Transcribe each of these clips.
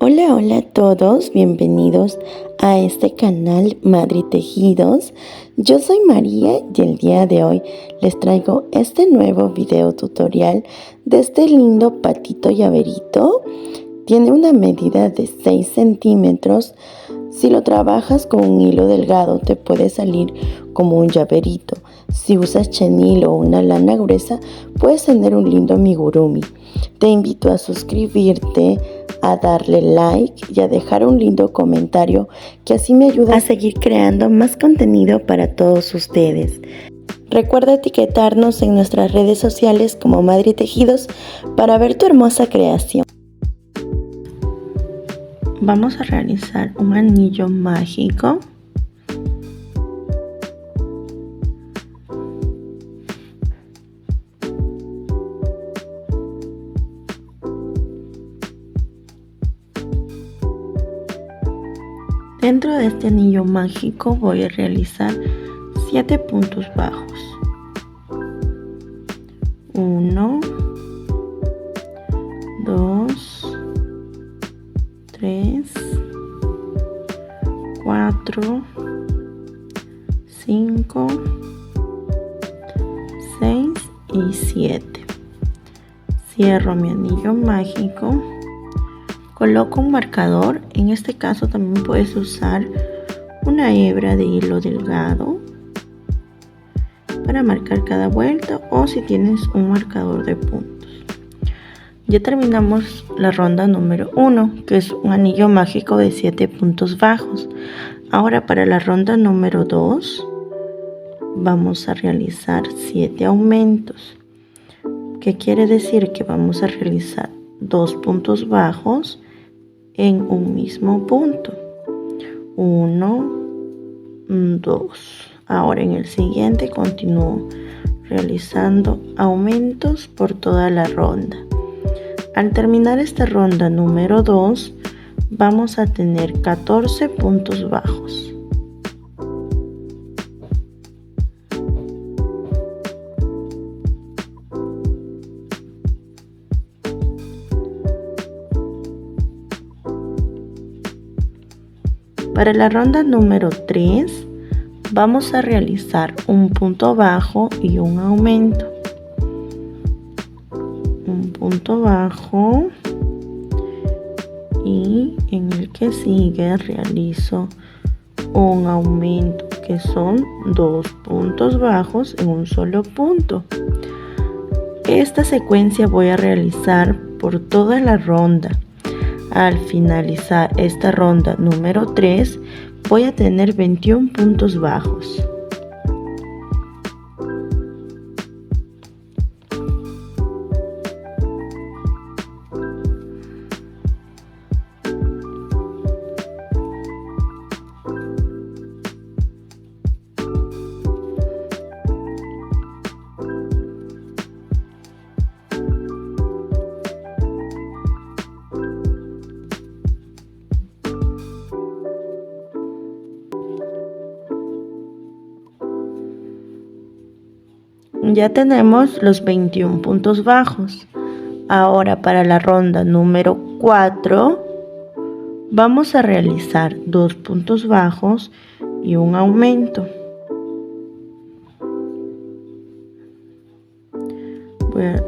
Hola a todos, bienvenidos a este canal Madri Tejidos. Yo soy María y el día de hoy les traigo este nuevo video tutorial de este lindo patito llaverito. Tiene una medida de 6 centímetros. Si lo trabajas con un hilo delgado te puede salir como un llaverito. Si usas chenil o una lana gruesa puedes tener un lindo amigurumi. Te invito a suscribirte, a darle like y a dejar un lindo comentario que así me ayuda a seguir creando más contenido para todos ustedes. Recuerda etiquetarnos en nuestras redes sociales como Madri Tejidos para ver tu hermosa creación. Vamos a realizar un anillo mágico. Dentro de este anillo mágico voy a realizar 7 puntos bajos. 1, 2, 3, 4, 5, 6 y 7. Cierro mi anillo mágico. Coloco un marcador, en este caso también puedes usar una hebra de hilo delgado para marcar cada vuelta o si tienes un marcador de puntos. Ya terminamos la ronda número 1, que es un anillo mágico de 7 puntos bajos. Ahora para la ronda número 2 vamos a realizar 7 aumentos. ¿Qué quiere decir? Que vamos a realizar 2 puntos bajos en un mismo punto. 1, 2. Ahora en el siguiente continúo realizando aumentos por toda la ronda. Al terminar esta ronda número 2 vamos a tener 14 puntos bajos. Para la ronda número 3 vamos a realizar un punto bajo y un aumento. Un punto bajo y en el que sigue realizo un aumento, que son 2 puntos bajos en un solo punto. Esta secuencia voy a realizar por toda la ronda. Al finalizar esta ronda número 3 voy a tener 21 puntos bajos. Ya tenemos los 21 puntos bajos. Ahora para la ronda número 4 vamos a realizar 2 puntos bajos y un aumento.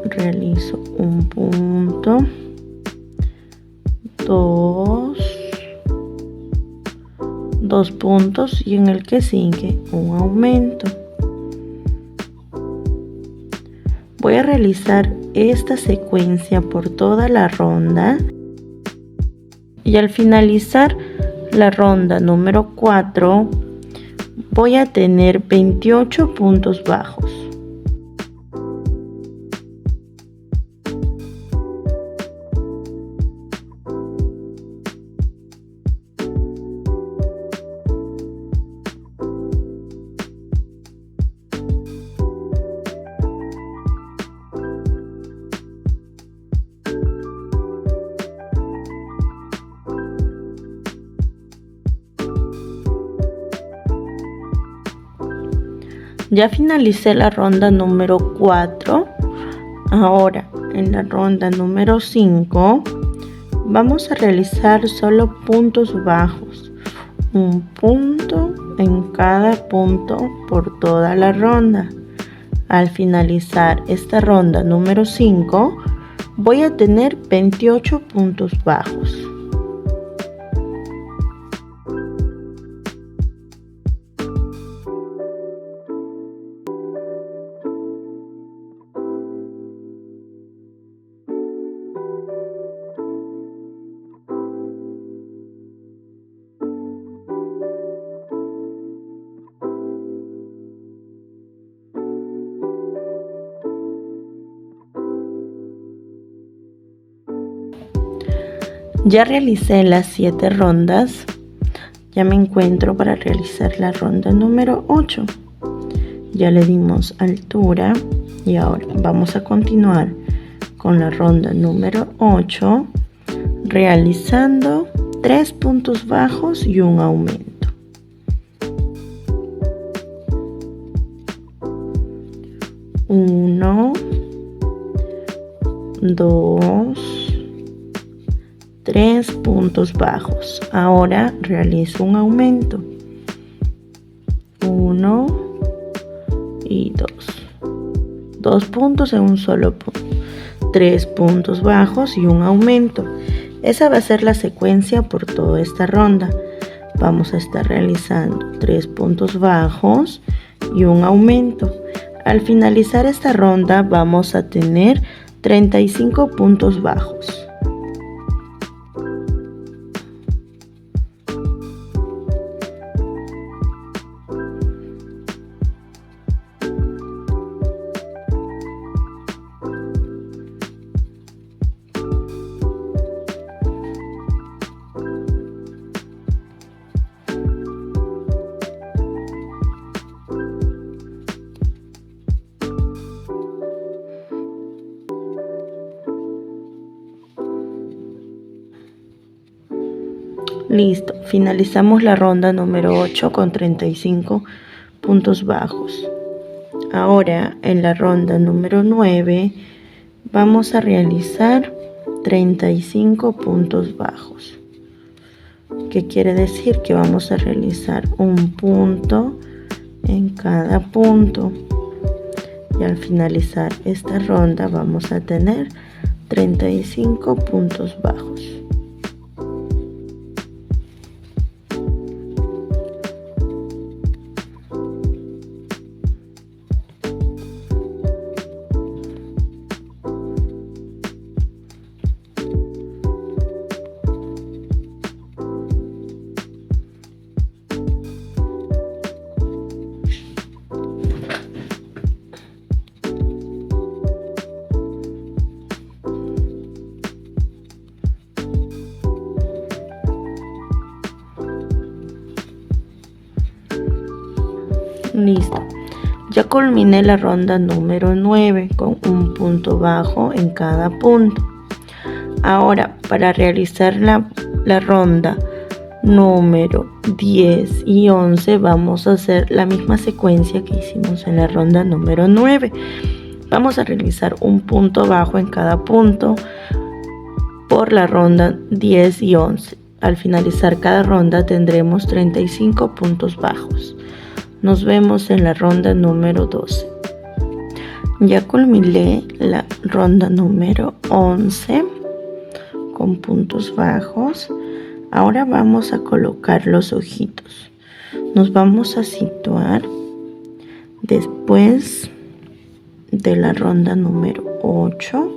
Realizo un punto, 2 puntos y en el que sigue un aumento. Voy a realizar esta secuencia por toda la ronda y al finalizar la ronda número 4 voy a tener 28 puntos bajos. Ya finalicé la ronda número 4. Ahora en la ronda número 5 Vamos a realizar solo puntos bajos, un punto en cada punto por toda la ronda. Al finalizar esta ronda número 5, voy a tener 28 puntos bajos. Ya realicé las 7 rondas, ya me encuentro para realizar la ronda número 8. Ya le dimos altura y ahora vamos a continuar con la ronda número 8, realizando 3 puntos bajos y un aumento. 1, 2, 3 puntos bajos. Ahora realizo un aumento. 1 y 2. 2 puntos en un solo punto. 3 puntos bajos y un aumento. Esa va a ser la secuencia por toda esta ronda. Vamos a estar realizando 3 puntos bajos y un aumento. Al finalizar esta ronda vamos a tener 35 puntos bajos. Listo, finalizamos la ronda número 8 con 35 puntos bajos. Ahora en la ronda número 9 vamos a realizar 35 puntos bajos. ¿Qué quiere decir? Que vamos a realizar un punto en cada punto. Y al finalizar esta ronda vamos a tener 35 puntos bajos. Listo, ya culminé la ronda número 9 con un punto bajo en cada punto. Ahora para realizar la ronda número 10 y 11 vamos a hacer la misma secuencia que hicimos en la ronda número 9. Vamos a realizar un punto bajo en cada punto por la ronda 10 y 11. Al finalizar cada ronda tendremos 35 puntos bajos. Nos vemos en la ronda número 12. Ya culminé la ronda número 11 con puntos bajos. Ahora vamos a colocar los ojitos. Nos vamos a situar después de la ronda número 8,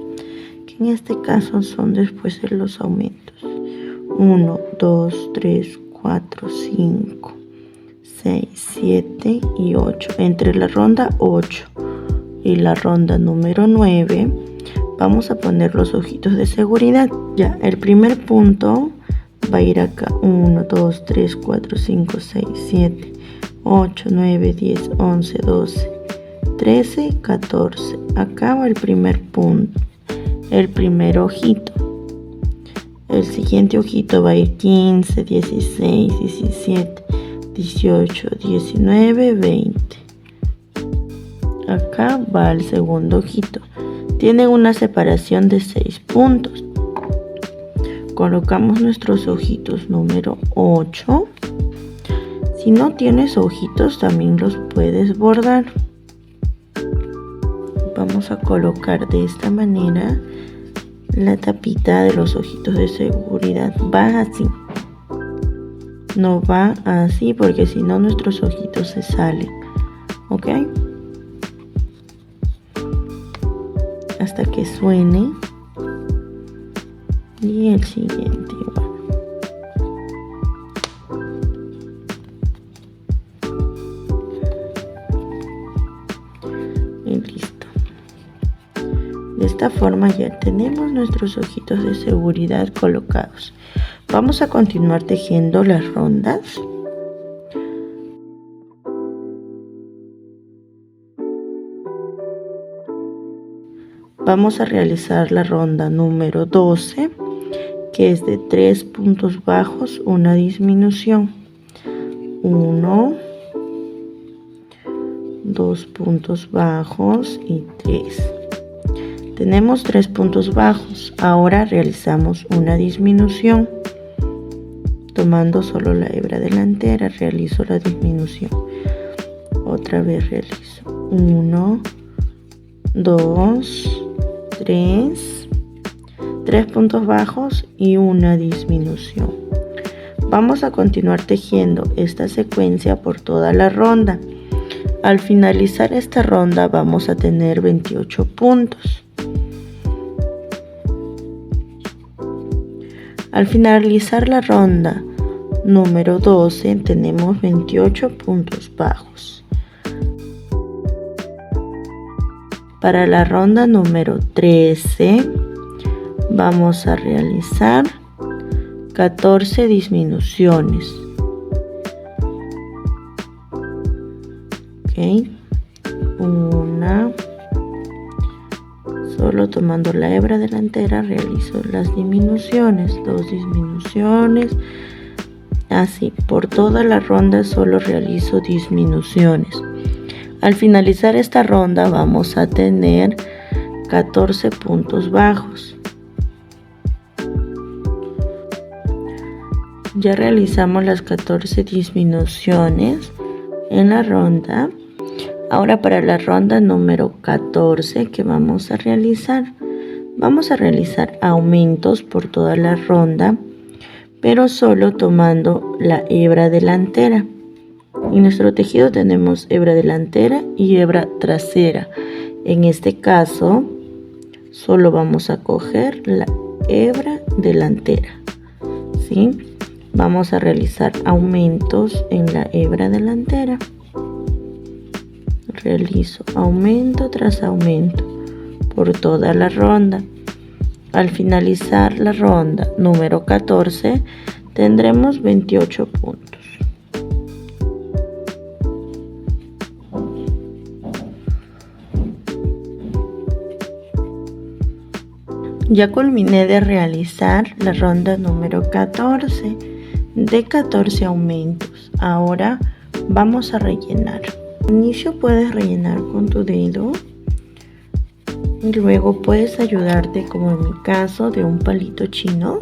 que en este caso son después de los aumentos. 1, 2, 3, 4, 5. 6, 7 y 8. Entre la ronda 8 y la ronda número 9 vamos a poner los ojitos de seguridad. Ya, el primer punto va a ir acá. 1, 2, 3, 4, 5, 6, 7, 8, 9, 10, 11, 12, 13, 14. Acá va el primer punto, el primer ojito. El siguiente ojito va a ir 15, 16, 17, 18, 19, 20. Acá va el segundo ojito. Tiene una separación de 6 puntos. colocamos nuestros ojitos número 8. Si no tienes ojitos, también los puedes bordar. Vamos a colocar de esta manera la tapita de los ojitos de seguridad. Va así. No va así porque si no nuestros ojitos se salen. ¿Ok? Hasta que suene. Y el siguiente igual. Y listo. De esta forma ya tenemos nuestros ojitos de seguridad colocados. Vamos a continuar tejiendo las rondas. Vamos a realizar la ronda número 12, que es de 3 puntos bajos, una disminución. 1, 2 puntos bajos y 3. Tenemos 3 puntos bajos. Ahora realizamos una disminución. Tomando solo la hebra delantera, realizo la disminución. Otra vez realizo 1, 2, 3 puntos bajos y una disminución. Vamos a continuar tejiendo esta secuencia por toda la ronda. Al finalizar esta ronda vamos a tener 28 puntos. Al finalizar la ronda número 12 tenemos 28 puntos bajos. Para la ronda número 13 vamos a realizar 14 disminuciones. Ok, una, solo tomando la hebra delantera realizo las disminuciones, 2 disminuciones, así por toda la ronda solo realizo disminuciones. Al finalizar esta ronda vamos a tener 14 puntos bajos. Ya realizamos las 14 disminuciones en la ronda. Ahora para la ronda número 14 que vamos a realizar aumentos por toda la ronda, pero solo tomando la hebra delantera. En nuestro tejido tenemos hebra delantera y hebra trasera. En este caso solo vamos a coger la hebra delantera, ¿sí? Vamos a realizar aumentos en la hebra delantera. Realizo aumento tras aumento por toda la ronda. Al finalizar la ronda número 14 tendremos 28 puntos. Ya culminé de realizar la ronda número 14 de 14 aumentos. Ahora vamos a rellenar. Al inicio puedes rellenar con tu dedo y luego puedes ayudarte, como en mi caso, de un palito chino.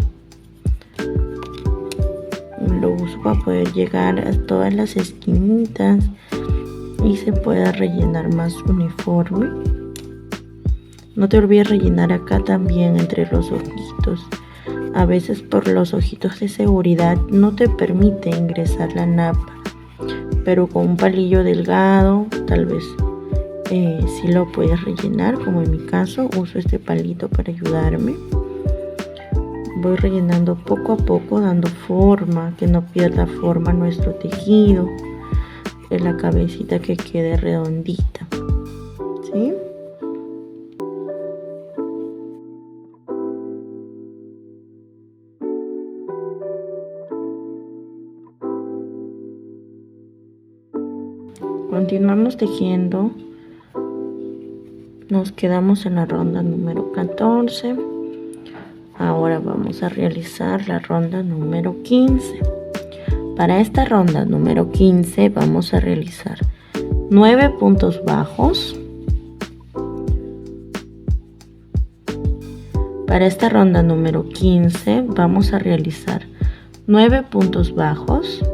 Lo uso para poder llegar a todas las esquinitas y se pueda rellenar más uniforme. No te olvides rellenar acá también entre los ojitos. A veces por los ojitos de seguridad no te permite ingresar la napa, pero con un palillo delgado tal vez sí lo puedes rellenar, como en mi caso uso este palito para ayudarme. Voy rellenando poco a poco, dando forma, que no pierda forma nuestro tejido, en la cabecita que quede redondita, ¿sí? Continuamos tejiendo. Nos quedamos en la ronda número 14. Ahora vamos a realizar la ronda número 15. Para esta ronda número 15 vamos a realizar 9 puntos bajos, Para esta ronda número 15 vamos a realizar 9 puntos bajos,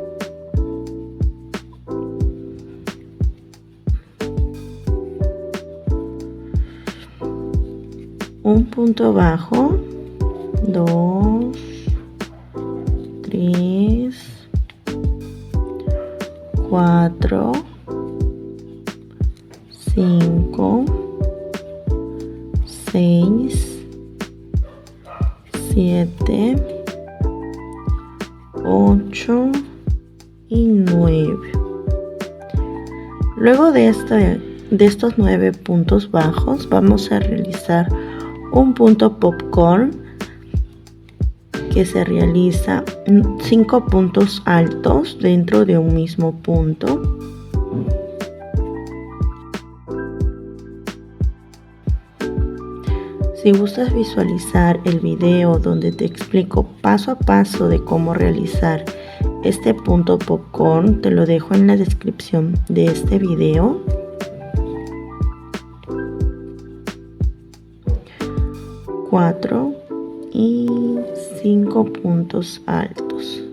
un punto bajo, 2, 3, 4, 5, 6, 7, 8 y 9. Luego de estos 9 puntos bajos vamos a realizar un punto popcorn que se realiza 5 puntos altos dentro de un mismo punto. Si gustas visualizar el video donde te explico paso a paso de cómo realizar este punto popcorn, te lo dejo en la descripción de este video. Cuatro y 5 puntos altos.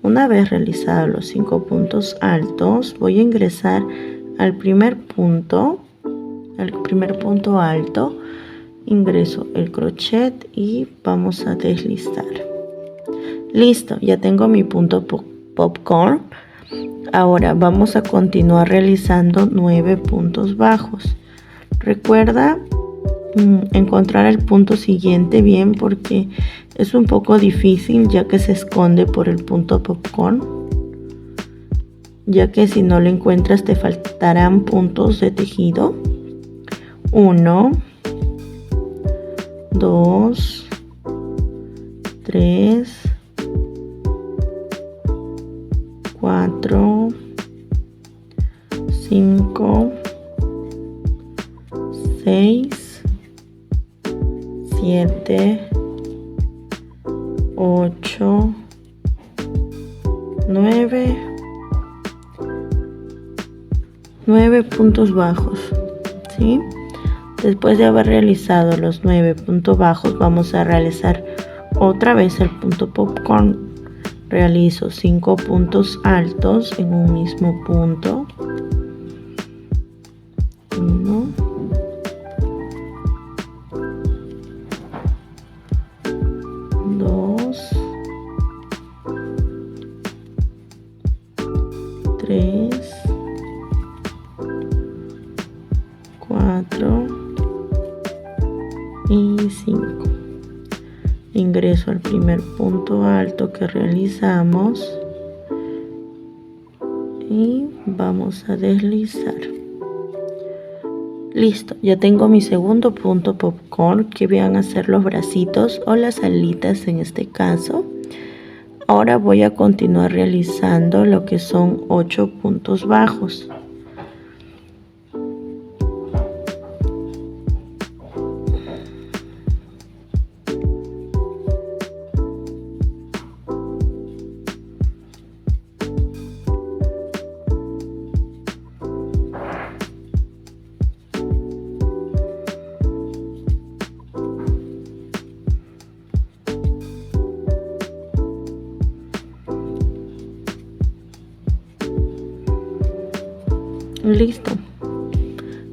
Una vez realizados los 5 puntos altos, voy a ingresar al primer punto alto. Ingreso el crochet y vamos a deslizar. Listo, ya tengo mi punto popcorn. Ahora vamos a continuar realizando 9 puntos bajos. Recuerda encontrar el punto siguiente bien, porque es un poco difícil ya que se esconde por el punto popcorn, ya que si no lo encuentras te faltarán puntos de tejido. 1, 2, 3, 4, 5, 6, 7, 8, 9 puntos bajos, ¿sí? Después de haber realizado los 9 puntos bajos, vamos a realizar otra vez el punto popcorn. Realizo 5 puntos altos en un mismo punto. 1, 2, 3, 4 y 5. Ingreso al primer punto alto que realizamos y vamos a deslizar. Listo, ya tengo mi segundo punto popcorn, que van a ser los bracitos o las alitas en este caso. Ahora voy a continuar realizando lo que son 8 puntos bajos. Listo,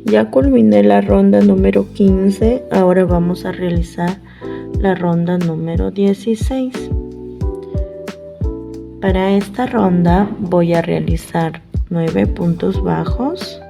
ya culminé la ronda número 15. Ahora vamos a realizar la ronda número 16. Para esta ronda voy a realizar 9 puntos bajos,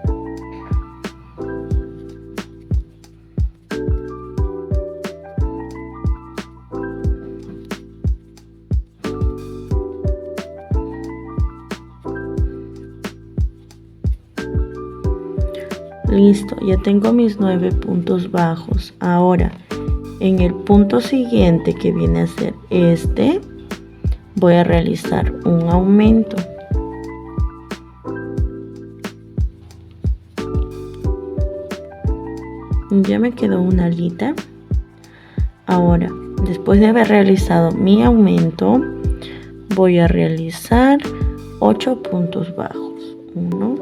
listo, ya tengo mis 9 puntos bajos. Ahora en el punto siguiente, que viene a ser este, voy a realizar un aumento. Ya me quedó una alita. Ahora, después de haber realizado mi aumento, voy a realizar 8 puntos bajos. 1,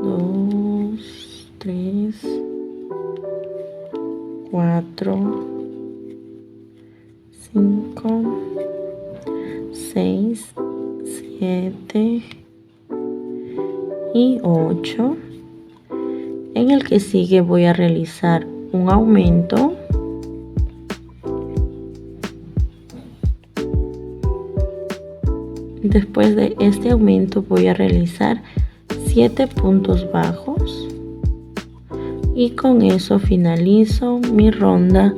2, 3, 4, 5, 6, 7 y 8. En el que sigue voy a realizar un aumento. Después de este aumento voy a realizar 7 puntos bajos y con eso finalizo mi ronda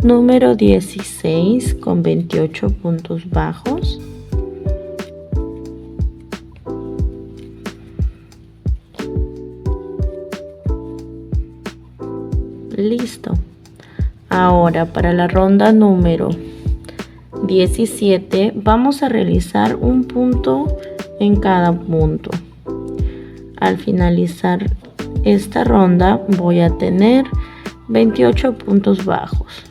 número 16 con 28 puntos bajos. Listo. Ahora para la ronda número 17 vamos a realizar un punto en cada punto. Al finalizar esta ronda voy a tener 28 puntos bajos.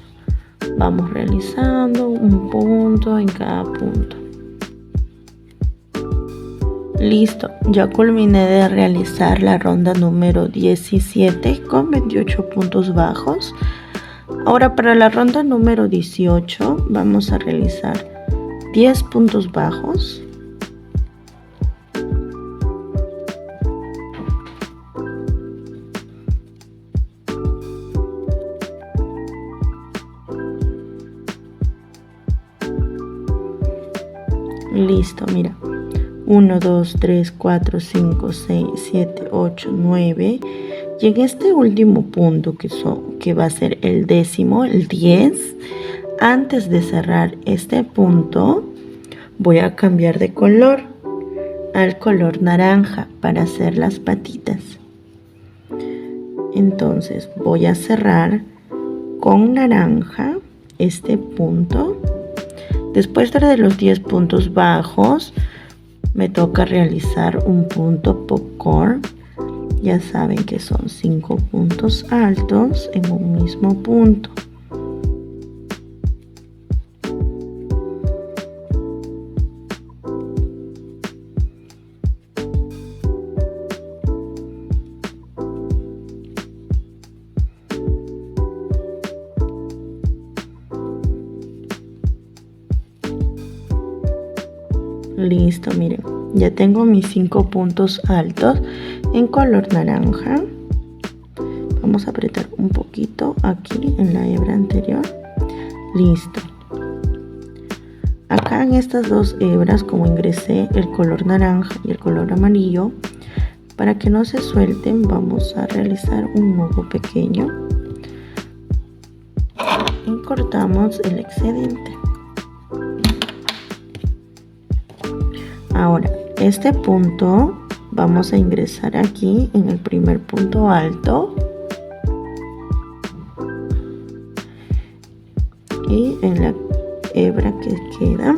Vamos realizando un punto en cada punto. Listo, ya culminé de realizar la ronda número 17 con 28 puntos bajos. Ahora para la ronda número 18 vamos a realizar 10 puntos bajos. Listo, mira. 1, 2, 3, 4, 5, 6, 7, 8, 9. Y en este último punto que va a ser el décimo, el 10, antes de cerrar este punto, voy a cambiar de color al color naranja para hacer las patitas. Entonces voy a cerrar con naranja este punto. Después de los 10 puntos bajos, me toca realizar un punto popcorn. Ya saben que son 5 puntos altos en un mismo punto. Listo, miren, ya tengo mis 5 puntos altos en color naranja. Vamos a apretar un poquito aquí en la hebra anterior. Listo. Acá en estas dos hebras, como ingresé el color naranja y el color amarillo, para que no se suelten vamos a realizar un nudo pequeño y cortamos el excedente. Ahora, este punto vamos a ingresar aquí en el primer punto alto y en la hebra que queda,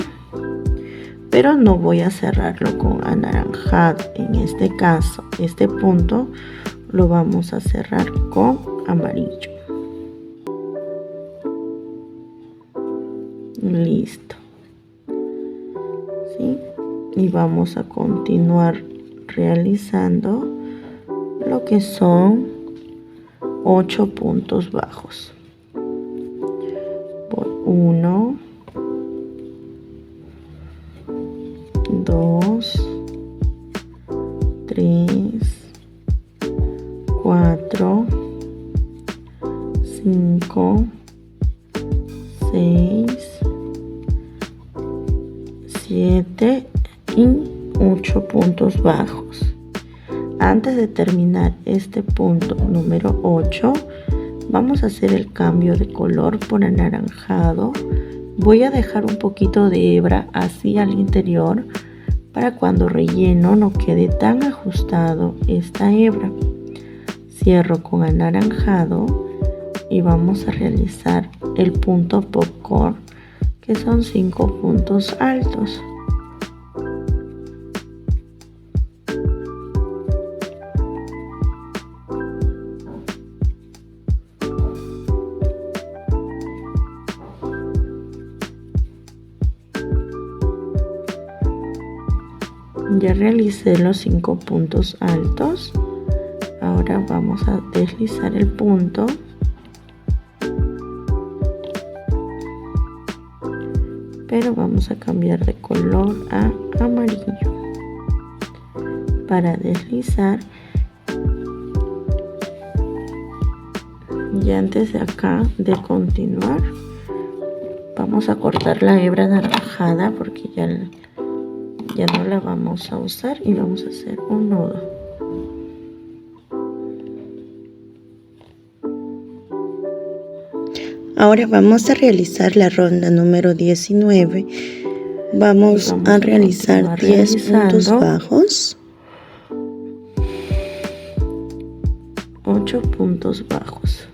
pero no voy a cerrarlo con anaranjado. En este caso, este punto lo vamos a cerrar con amarillo. Listo. ¿Sí? Y vamos a continuar realizando lo que son 8 puntos bajos. 1, 2, 3, 4, 5, 6, 7 y 8 puntos bajos. Antes de terminar este punto número 8, vamos a hacer el cambio de color por anaranjado. Voy a dejar un poquito de hebra así al interior para cuando relleno no quede tan ajustado esta hebra. Cierro con anaranjado y vamos a realizar el punto popcorn, que son 5 puntos altos. Ya realicé los 5 puntos altos. Ahora vamos a deslizar el punto pero vamos a cambiar de color a amarillo para deslizar. Y antes de acá de continuar, vamos a cortar la hebra anaranjada porque ya no la vamos a usar, y vamos a hacer un nudo. Ahora vamos a realizar la ronda número 19. Vamos a realizar 10 puntos bajos, 8 puntos bajos.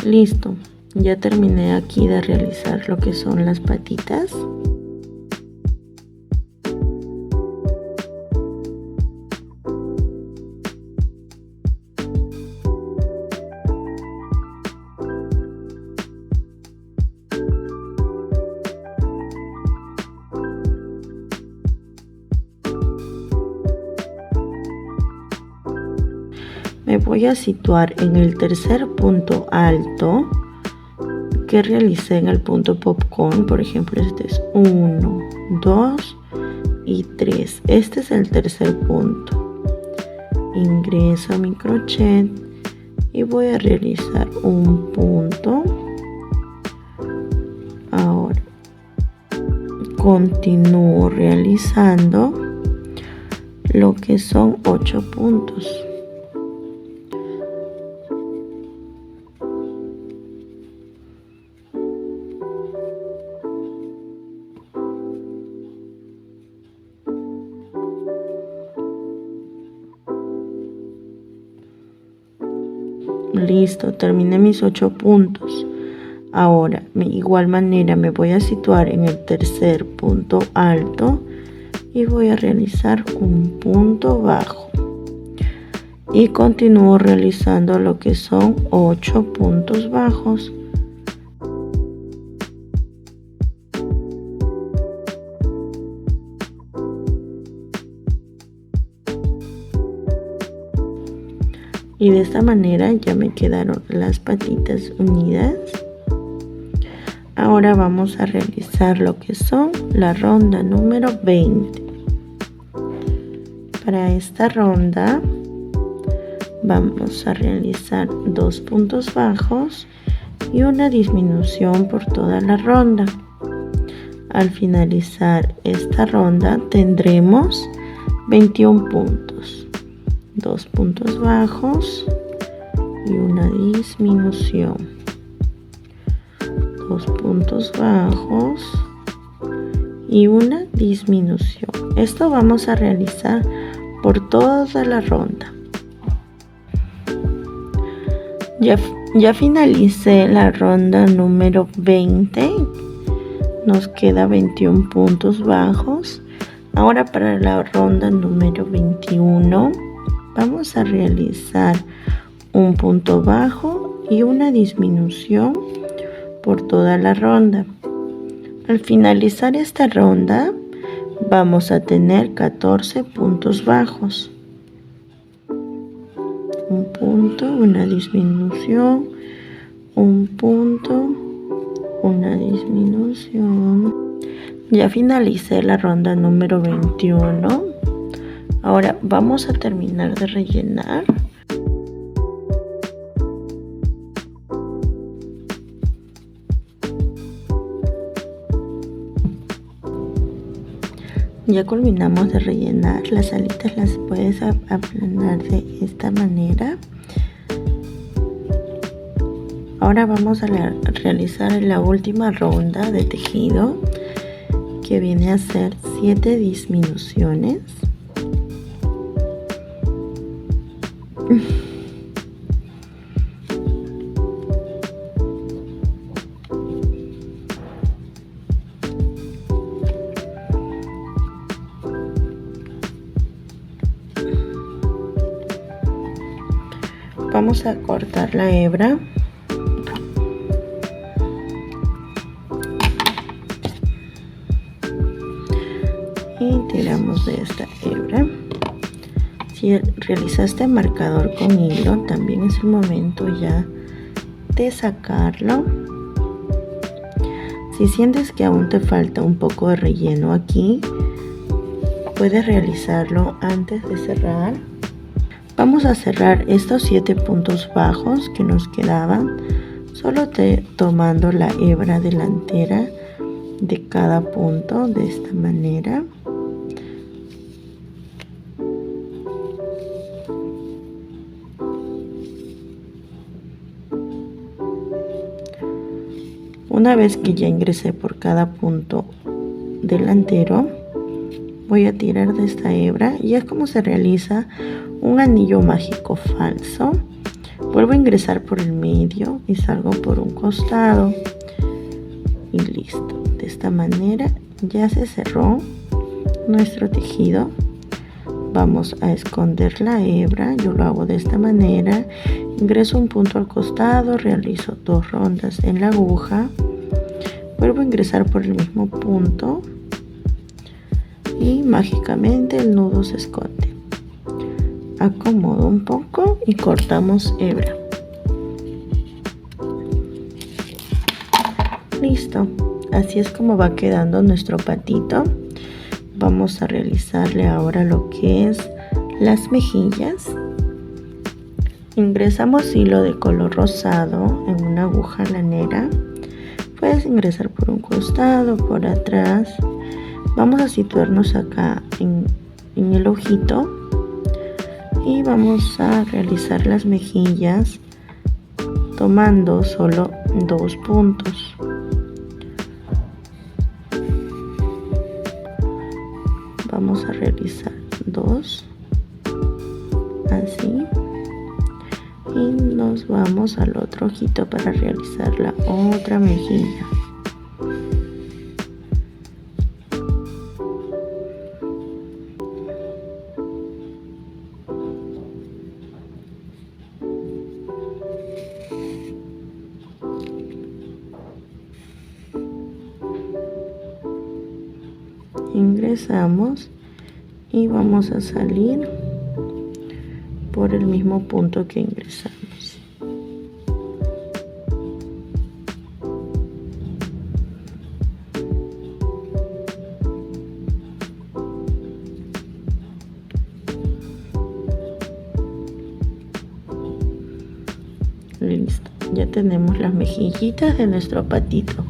Listo, ya terminé aquí de realizar lo que son las patitas. Me voy a situar en el tercer punto alto que realicé en el punto popcorn. Por ejemplo, este es 1, 2 y 3. Este es el tercer punto. Ingreso a mi crochet y voy a realizar un punto. Ahora continúo realizando lo que son 8 puntos. Listo, terminé mis 8 puntos. Ahora, de igual manera, me voy a situar en el tercer punto alto y voy a realizar un punto bajo. Y continúo realizando lo que son 8 puntos bajos. Y de esta manera ya me quedaron las patitas unidas. Ahora vamos a realizar lo que son la ronda número 20. Para esta ronda vamos a realizar 2 puntos bajos y una disminución por toda la ronda. Al finalizar esta ronda tendremos 21 puntos. 2 puntos bajos y una disminución. 2 puntos bajos y una disminución. Esto vamos a realizar por toda la ronda. Ya finalicé la ronda número 20. Nos queda 21 puntos bajos. Ahora para la ronda número 21 vamos a realizar un punto bajo y una disminución por toda la ronda. Al finalizar esta ronda vamos a tener 14 puntos bajos. Un punto, una disminución, un punto, una disminución. Ya finalicé la ronda número 21. Ahora vamos a terminar de rellenar. Ya culminamos de rellenar. Las alitas las puedes aplanar de esta manera. Ahora vamos a realizar la última ronda de tejido, que viene a ser 7 disminuciones. Vamos a cortar la hebra. Y tiramos de esta hebra. Si realizaste marcador con hilo, también es el momento ya de sacarlo. Si sientes que aún te falta un poco de relleno aquí, puedes realizarlo antes de cerrar. Vamos a cerrar estos 7 puntos bajos que nos quedaban, solo tomando la hebra delantera de cada punto de esta manera. Una vez que ya ingresé por cada punto delantero, voy a tirar de esta hebra y es como se realiza un anillo mágico falso. Vuelvo a ingresar por el medio y salgo por un costado y listo. De esta manera ya se cerró nuestro tejido. Vamos a esconder la hebra. Yo lo hago de esta manera. Ingreso un punto al costado, realizo 2 rondas en la aguja, vuelvo a ingresar por el mismo punto y mágicamente el nudo se esconde. Acomodo un poco y cortamos hebra. Listo, así es como va quedando nuestro patito. Vamos a realizarle ahora lo que es las mejillas. Ingresamos hilo de color rosado en una aguja lanera. Puedes ingresar por un costado, por atrás. Vamos a situarnos acá en el ojito y vamos a realizar las mejillas tomando solo 2 puntos. Vamos a realizar 2 así y nos vamos al otro ojito para realizar la otra mejilla. Ingresamos y vamos a salir por el mismo punto que ingresamos. Listo, ya tenemos las mejillitas de nuestro patito.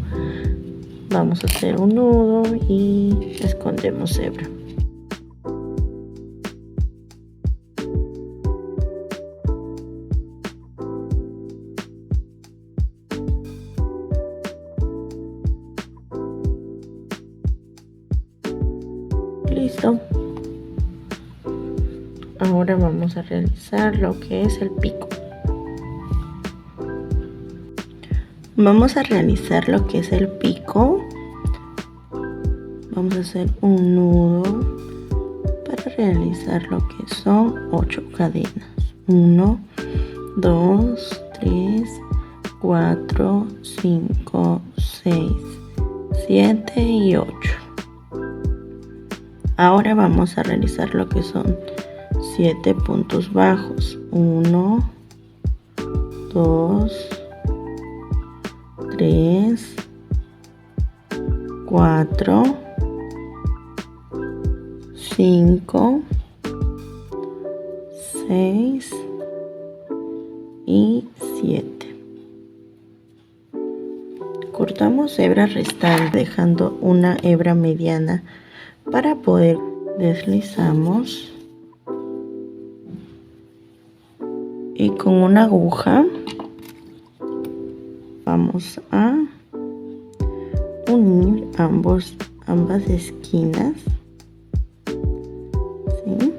Vamos a hacer un nudo y escondemos hebra. Listo. Ahora vamos a realizar lo que es el pico. Vamos a realizar lo que es el pico. Vamos a hacer un nudo para realizar lo que son 8 cadenas. 1, 2, 3, 4, 5, 6, 7 y 8. Ahora vamos a realizar lo que son 7 puntos bajos. 1, 2, 3, 4, 5, 6 y 7. Cortamos hebra restante dejando una hebra mediana para poder deslizamos y con una aguja vamos a unir ambas esquinas. ¿Sí?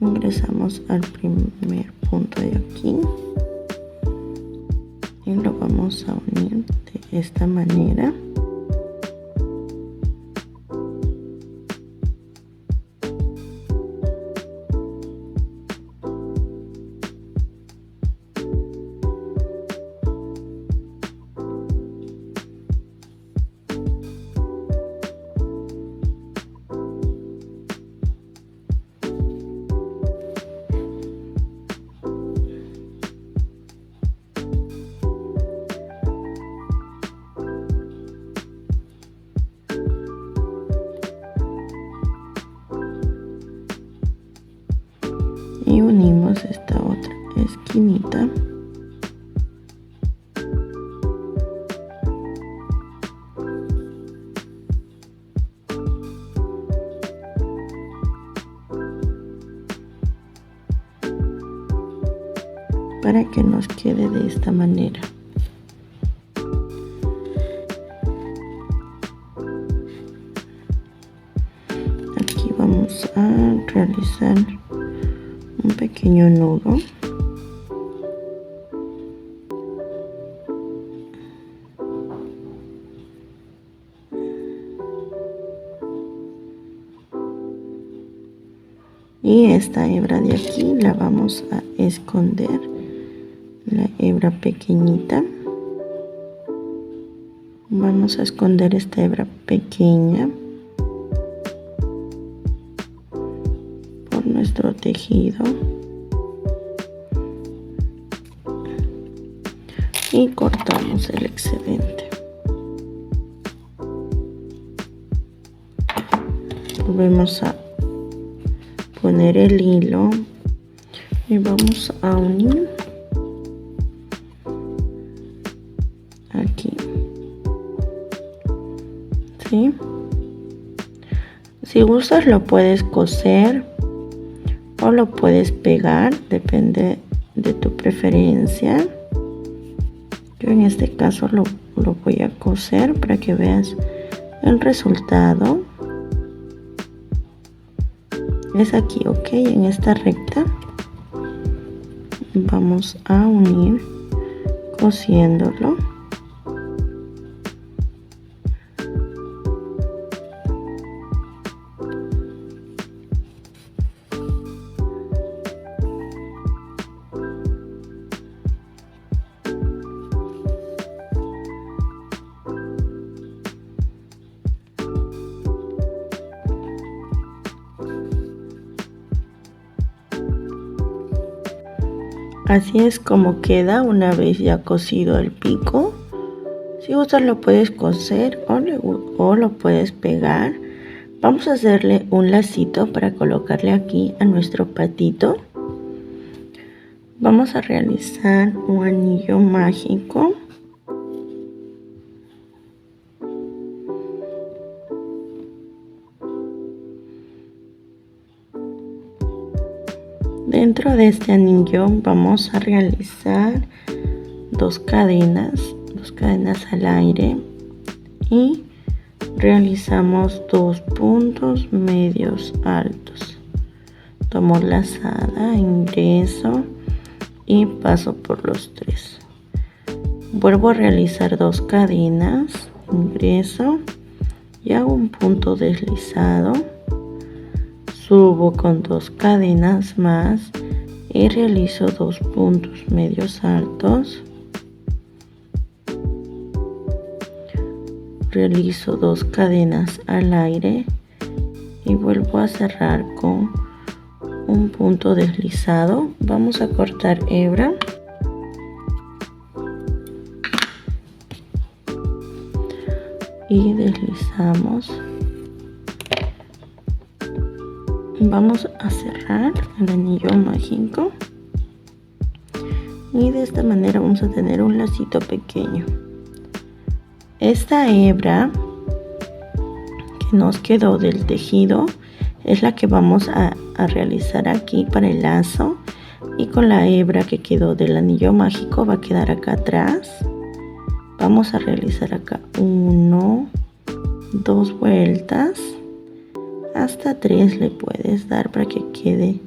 Ingresamos al primer punto de aquí y lo vamos a unir de esta manera. esquinita. Para que nos quede de esta manera. Aquí vamos a realizar un pequeño nudo. Y esta hebra de aquí la vamos a esconder. La hebra pequeñita, vamos a esconder esta hebra pequeña por nuestro tejido y cortamos el excedente. Volvemos a poner el hilo y vamos a unir aquí, ¿sí? Si gustas lo puedes coser o lo puedes pegar, depende de tu preferencia. Yo en este caso lo voy a coser para que veas el resultado. Es aquí, ok, en esta recta vamos a unir cosiéndolo. Así es como queda una vez ya cosido el pico. Si gustas lo puedes coser o lo puedes pegar. Vamos a hacerle un lacito para colocarle aquí a nuestro patito. Vamos a realizar un anillo mágico. Dentro de este anillo vamos a realizar dos cadenas al aire y realizamos 2 puntos medios altos. Tomo lazada, ingreso y paso por los 3. Vuelvo a realizar 2 cadenas, ingreso y hago un punto deslizado. Subo con 2 cadenas más y realizo 2 puntos medios altos. Realizo 2 cadenas al aire y vuelvo a cerrar con un punto deslizado. Vamos a cortar hebra. Y deslizamos. Vamos a cerrar el anillo mágico y de esta manera vamos a tener un lacito pequeño. Esta hebra que nos quedó del tejido es la que vamos a realizar aquí para el lazo, y con la hebra que quedó del anillo mágico va a quedar acá atrás. Vamos a realizar acá 1, 2 vueltas. Hasta 3 le puedes dar para que quede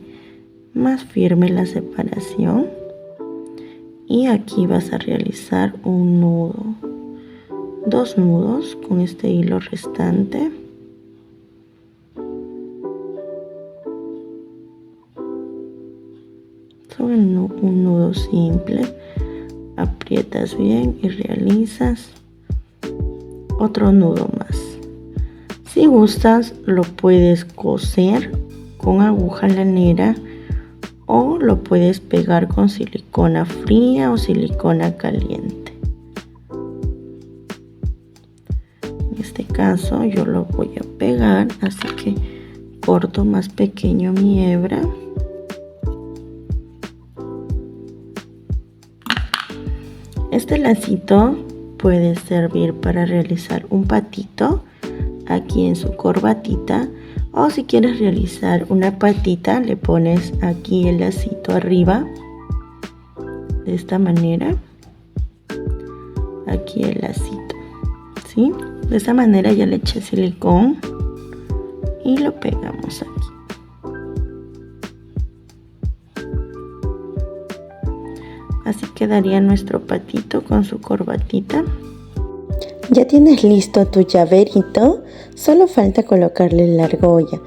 más firme la separación. Y aquí vas a realizar un nudo, 2 nudos con este hilo restante. Sobre un nudo simple, aprietas bien y realizas otro nudo más. Si gustas lo puedes coser con aguja lanera o lo puedes pegar con silicona fría o silicona caliente. En este caso yo lo voy a pegar, así que corto más pequeño mi hebra. Este lacito puede servir para realizar un patito aquí en su corbatita, o si quieres realizar una patita le pones aquí el lacito arriba de esta manera, aquí el lacito, ¿sí? De esta manera ya le eché silicón y lo pegamos aquí. Así quedaría nuestro patito con su corbatita. Ya tienes listo tu llaverito, solo falta colocarle la argolla.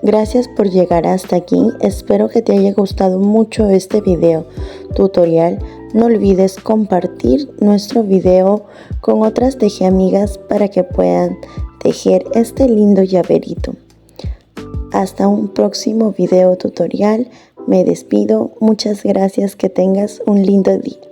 Gracias por llegar hasta aquí, espero que te haya gustado mucho este video tutorial. No olvides compartir nuestro video con otras tejiamigas para que puedan tejer este lindo llaverito. Hasta un próximo video tutorial, me despido, muchas gracias, que tengas un lindo día.